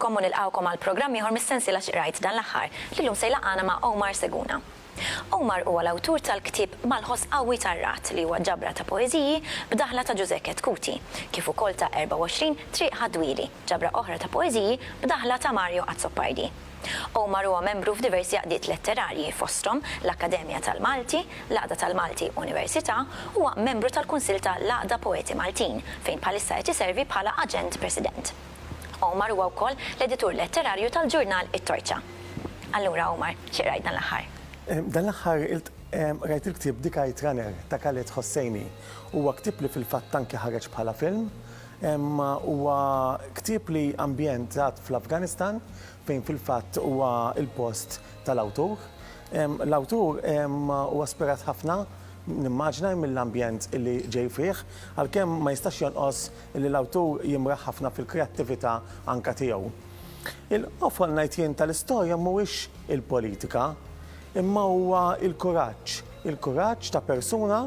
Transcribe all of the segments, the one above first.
Nilqulkom u nilqawkom għal programm ieħor mis-sensiela x'qrajt dan l-aħħar li llum se jlaqgħana ma' Omar Seguna. Omar huwa l-awtur tal-ktieb Malħoss qawwi tar-rat li huwa ġabra ta' poeżiji b'daħla ta' Giuseppe Kuti, kif ukoll ta' 24 Triq Ħadwili, ġabra oħra ta' poeżiji b'daħla ta' Mario Azzopardi. Omar huwa membru f'diversi għaqdiet letterarji fosthom l-Akkademja tal-Malti, l-Għaqda tal-Malti Università, huwa membru tal-Kunsill tal-Għaqda Poeti Maltin fejn bħalissa qed iservi bħala aġent President. Omar huwa wkoll l-editur letterarju tal-ġurnal It-Torċa. Allura Omar, xi rajt dan l-aħħar? Dan l-aħħar rajt il-ktieb Dikajt Runner ta' Khaled Hosseini. Huwa ktieb li fil-fatt anke ħareġ bħala film. Huwa ktieb li ambjentat fl-Afganistan fejn fil-fatt huwa il-post tal-awtur. L-awtur huwa ispirat ħafna nimmaġna mill-ambjent li ġej fih, għalkemm ma jistax jonqos li l-awtur jimraħ ħafna fil-kreattività anka tiegħu. Il-qofol ngħid jien tal-istorja mhuwiex il-politika, imma huwa il-kuraġġ ta' persuna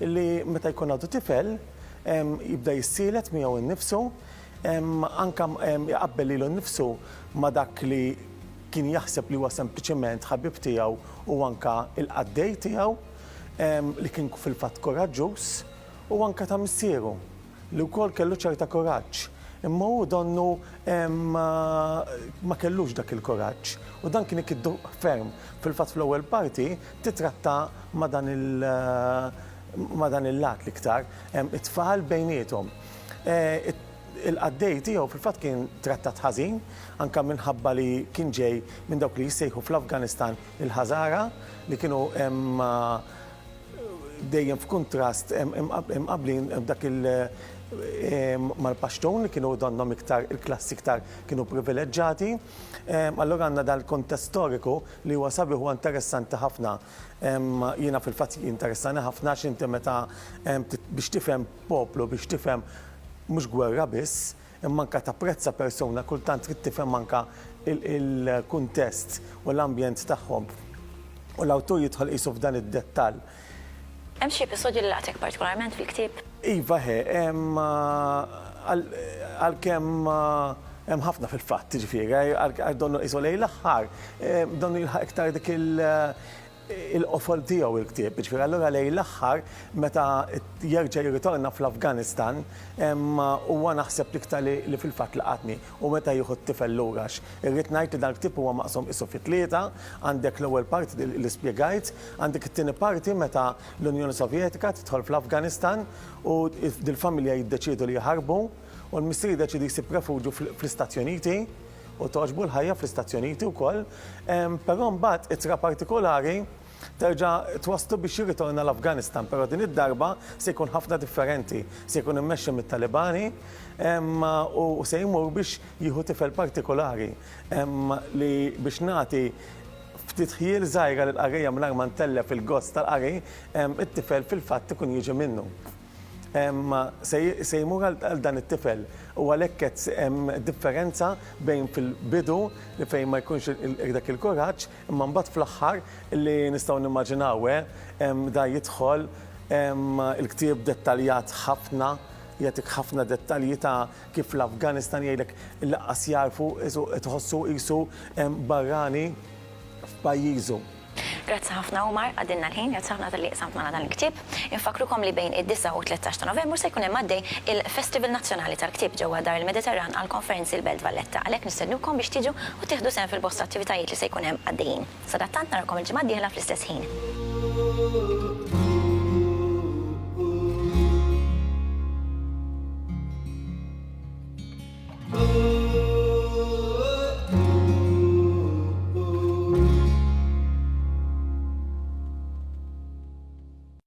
li meta jkun għadu tifel jibda jissielet miegħu innifsu, anke jaqabbel lilu nnifsu ma' dak li kien jaħseb li huwa sempliċement ħabib tiegħu u anke il-qaddej tiegħu li kien fil-fatt koraġġuż u anke ta' missieru li wkoll kellu ċerta kuraġġ. Imma hu donnu ma kellux dak il-kuraġġ. U dan kien ikiddu ferm fil-fatt fl-ewwel parti titratta ma' dan il-lat l-iktar it-tfal bejniethom. Il-qaddej tiegħu fil-fatt kien trattat ħażin anke minħabba li kien ġej minn dawk li jissejħu fl-Afganistan il-Ħażara li kienu dejjem f'kuntrast imqablin dak mal-Pashtun li kienu donnom iktar il-klassi iktar kienu privileġġati. Allura għandna dal-kontest storiku li huwa sabiħ huwa interessanti ħafna. Jiena fil-fatt interessani ħafna x'inti meta biex tifhem poplu, biex tifhem mhux gwerra biss, imma anke tapprezza persuna kultant trid tifhem anke il-kuntest u l-ambjent tagħhom. U l-awtur jidħol qisu f'dan id-dettall. Hemm xi episodju li laqtek partikolarment fil-ktieb? Iva għalkemm hemm ħafna fil-fatt, ġifieri, donnu qisu lejn l-aħħar, donnu jilħaq iktar dik il-qofol tiegħu il-ktieb, ġifieri allura lejn l-aħħar meta jerġa' jirritorna fl-Afganistan huwa naħseb l-iktar li fil-fatt laqatni u meta jieħu t-tifel lurax. Irrid ngħid li dan il-ktieb huwa maqsum qisu fi tlieta, għandek l-ewwel parti li spjegajt, għandek it-tieni parti meta l-Unjoni Sovjetika tidħol fl-Afganistan u dil-familja jiddeċiedu li jħarbu u l-missier jiddeċiedi jsib refuġju fl-Istati Uniti u toħġbu l-ħajja fl-Istati Uniti wkoll, però mbagħad ittra partikolari terġa' twaslu biex jirritorna l-Afganistan, però din id-darba se jkun ħafna differenti, se jkun immexxi mit-Talibani u se jmur biex jieħu tifel partikolari li biex nagħti ftit ħiel żgħira lill-qarija mingħajr ma ntellef il-gost tal-qari, it-tifel fil-fatt ikun jiġi minnu. Se jmur għal dan it-tifel u għalhekk hemm differenza bejn fil-bidu li fejn ma jkunx dak il-kuraġġ imma mbagħad fl-aħħar li nistgħu nimmaġinaw da jidħol il-ktieb dettaljat ħafna jagħtik ħafna dettalji ta' kif l-Afganistan jgħidlek il-laqqas jarfu tħossu qisu barrani f'pajjiżu. Grazzi ħafna Omar, għadinna l-ħin, grazzi ħafna tal-li qsamt magħna dan il-ktieb. Infakrukom li bejn id-9 u 13 ta' Novembru se jkun hemm għaddej il-Festival Nazzjonali tal-Ktieb ġewwa Dar il-Mediterran għall-konferenzi l-Belt Valletta. Għalhekk nistennukom biex tiġu u tieħdu sehem fil-bosta attivitajiet li se jkun hemm għaddejjin. Sadattant narakom il-ġimgħa d-dieħla fl-istess ħin.